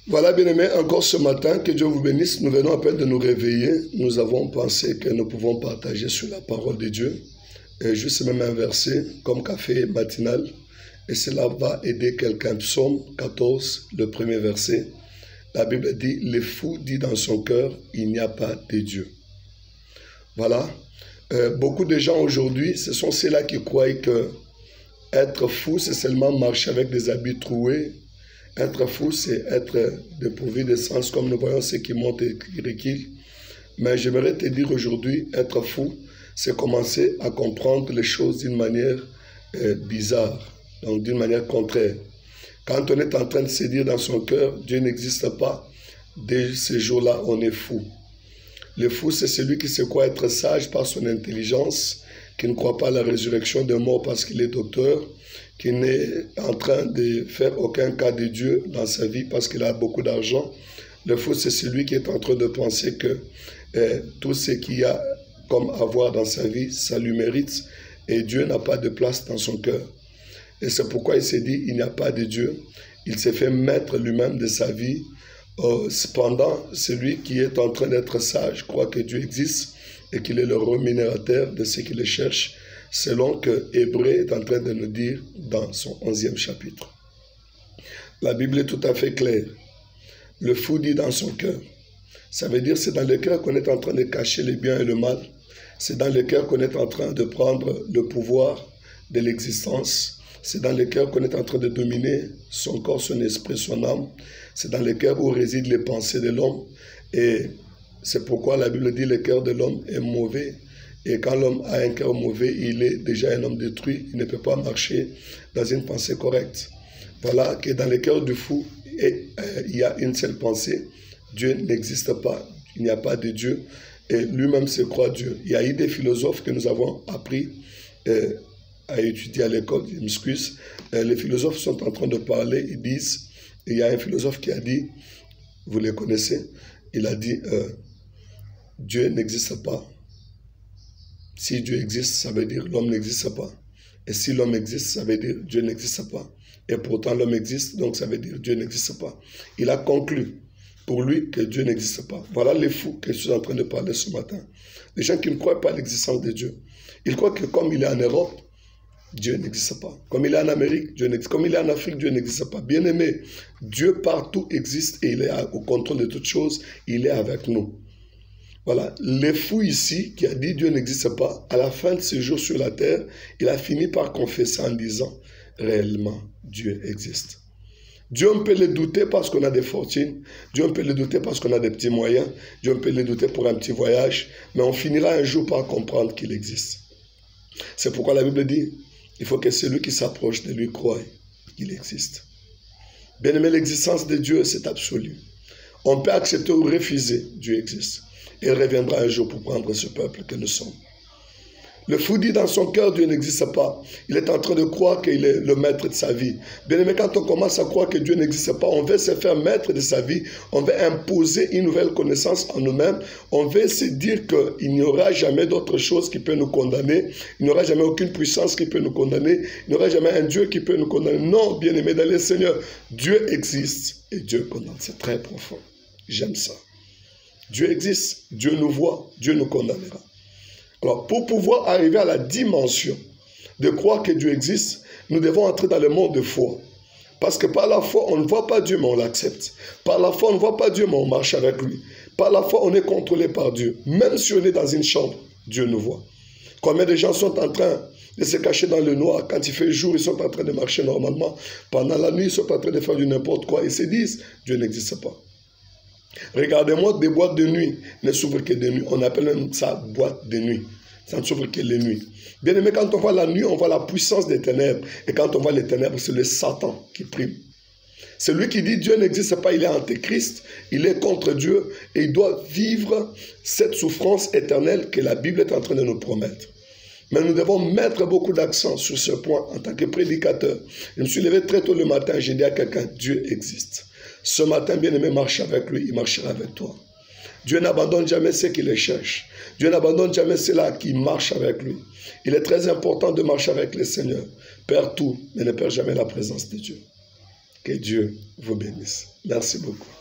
Voilà, bien-aimés, encore ce matin, que Dieu vous bénisse. Nous venons à peine de nous réveiller. Nous avons pensé que nous pouvons partager sur la parole de Dieu. Et juste même un verset, comme café matinal. Et cela va aider quelqu'un. Psaume 14, le premier verset. La Bible dit, « Le fou dit dans son cœur, il n'y a pas de Dieu. » Voilà. Beaucoup de gens aujourd'hui, ce sont ceux-là qui croient que être fou, c'est seulement marcher avec des habits troués. Être fou, c'est être dépourvu de sens, comme nous voyons ceux qui montent et qui reculent. Mais j'aimerais te dire aujourd'hui, être fou, c'est commencer à comprendre les choses d'une manière bizarre, donc d'une manière contraire. Quand on est en train de se dire dans son cœur, Dieu n'existe pas, dès ce jour-là, on est fou. Le fou, c'est celui qui se croit être sage par son intelligence, qui ne croit pas à la résurrection des morts parce qu'il est docteur, qui n'est en train de faire aucun cas de Dieu dans sa vie parce qu'il a beaucoup d'argent. Le fou, c'est celui qui est en train de penser que tout ce qu'il y a comme avoir dans sa vie, ça lui mérite et Dieu n'a pas de place dans son cœur. Et c'est pourquoi il s'est dit, il n'y a pas de Dieu. Il s'est fait maître lui-même de sa vie. Cependant, celui qui est en train d'être sage croit que Dieu existe et qu'il est le rémunérateur de ceux qui le cherchent, selon que Hébreu est en train de nous dire dans son 11e chapitre. La Bible est tout à fait claire. Le fou dit dans son cœur. Ça veut dire c'est dans le cœur qu'on est en train de cacher le bien et le mal. C'est dans le cœur qu'on est en train de prendre le pouvoir de l'existence. C'est dans le cœur qu'on est en train de dominer son corps, son esprit, son âme. C'est dans le cœur où résident les pensées de l'homme. Et c'est pourquoi la Bible dit que le cœur de l'homme est mauvais. Et quand l'homme a un cœur mauvais, il est déjà un homme détruit. Il ne peut pas marcher dans une pensée correcte. Voilà que dans le cœur du fou, il y a une seule pensée. Dieu n'existe pas. Il n'y a pas de Dieu. Et lui-même se croit Dieu. Il y a eu des philosophes que nous avons appris à étudier à l'école. Je m'excuse. Les philosophes sont en train de parler. Ils disent, il y a un philosophe qui a dit, vous les connaissez, il a dit, Dieu n'existe pas. Si Dieu existe, ça veut dire l'homme n'existe pas. Et si l'homme existe, ça veut dire Dieu n'existe pas. Et pourtant l'homme existe, donc ça veut dire Dieu n'existe pas. Il a conclu pour lui que Dieu n'existe pas. Voilà les fous que je suis en train de parler ce matin. Les gens qui ne croient pas à l'existence de Dieu. Ils croient que comme il est en Europe, Dieu n'existe pas. Comme il est en Amérique, Dieu n'existe pas. Comme il est en Afrique, Dieu n'existe pas. Bien aimé, Dieu partout existe et il est au contrôle de toutes choses. Il est avec nous. Voilà, le fou ici qui a dit Dieu n'existe pas, à la fin de ses jours sur la terre, il a fini par confesser en disant, réellement, Dieu existe. Dieu, on peut le douter parce qu'on a des fortunes, Dieu, on peut le douter parce qu'on a des petits moyens, Dieu, on peut le douter pour un petit voyage, mais on finira un jour par comprendre qu'il existe. C'est pourquoi la Bible dit, il faut que celui qui s'approche de lui croie qu'il existe. Bien aimé, l'existence de Dieu, c'est absolu. On peut accepter ou refuser, Dieu existe. Il reviendra un jour pour prendre ce peuple que nous sommes. Le fou dit dans son cœur, Dieu n'existe pas. Il est en train de croire qu'il est le maître de sa vie. Bien aimé, quand on commence à croire que Dieu n'existe pas, on veut se faire maître de sa vie. On veut imposer une nouvelle connaissance en nous-mêmes. On veut se dire qu'il n'y aura jamais d'autre chose qui peut nous condamner. Il n'y aura jamais aucune puissance qui peut nous condamner. Il n'y aura jamais un Dieu qui peut nous condamner. Non, bien aimé, dans le Seigneur, Dieu existe et Dieu condamne. C'est très profond. J'aime ça. Dieu existe, Dieu nous voit, Dieu nous condamnera. Alors, pour pouvoir arriver à la dimension de croire que Dieu existe, nous devons entrer dans le monde de foi. Parce que par la foi, on ne voit pas Dieu, mais on l'accepte. Par la foi, on ne voit pas Dieu, mais on marche avec lui. Par la foi, on est contrôlé par Dieu. Même si on est dans une chambre, Dieu nous voit. Combien de gens sont en train de se cacher dans le noir? Quand il fait jour, ils sont en train de marcher normalement. Pendant la nuit, ils sont en train de faire du n'importe quoi. Ils se disent, Dieu n'existe pas. Regardez-moi, des boîtes de nuit ne s'ouvrent que de nuit. On appelle même ça boîte de nuit. Ça ne s'ouvre que les nuits. Bien aimé, quand on voit la nuit, on voit la puissance des ténèbres. Et quand on voit les ténèbres, c'est le Satan qui prime. Celui qui dit Dieu n'existe pas, il est antéchrist, il est contre Dieu et il doit vivre cette souffrance éternelle que la Bible est en train de nous promettre. Mais nous devons mettre beaucoup d'accent sur ce point en tant que prédicateur. Je me suis levé très tôt le matin et j'ai dit à quelqu'un, Dieu existe. Ce matin, bien-aimé, marche avec lui, il marchera avec toi. Dieu n'abandonne jamais ceux qui le cherchent. Dieu n'abandonne jamais ceux-là qui marchent avec lui. Il est très important de marcher avec le Seigneur. Perd tout, mais ne perd jamais la présence de Dieu. Que Dieu vous bénisse. Merci beaucoup.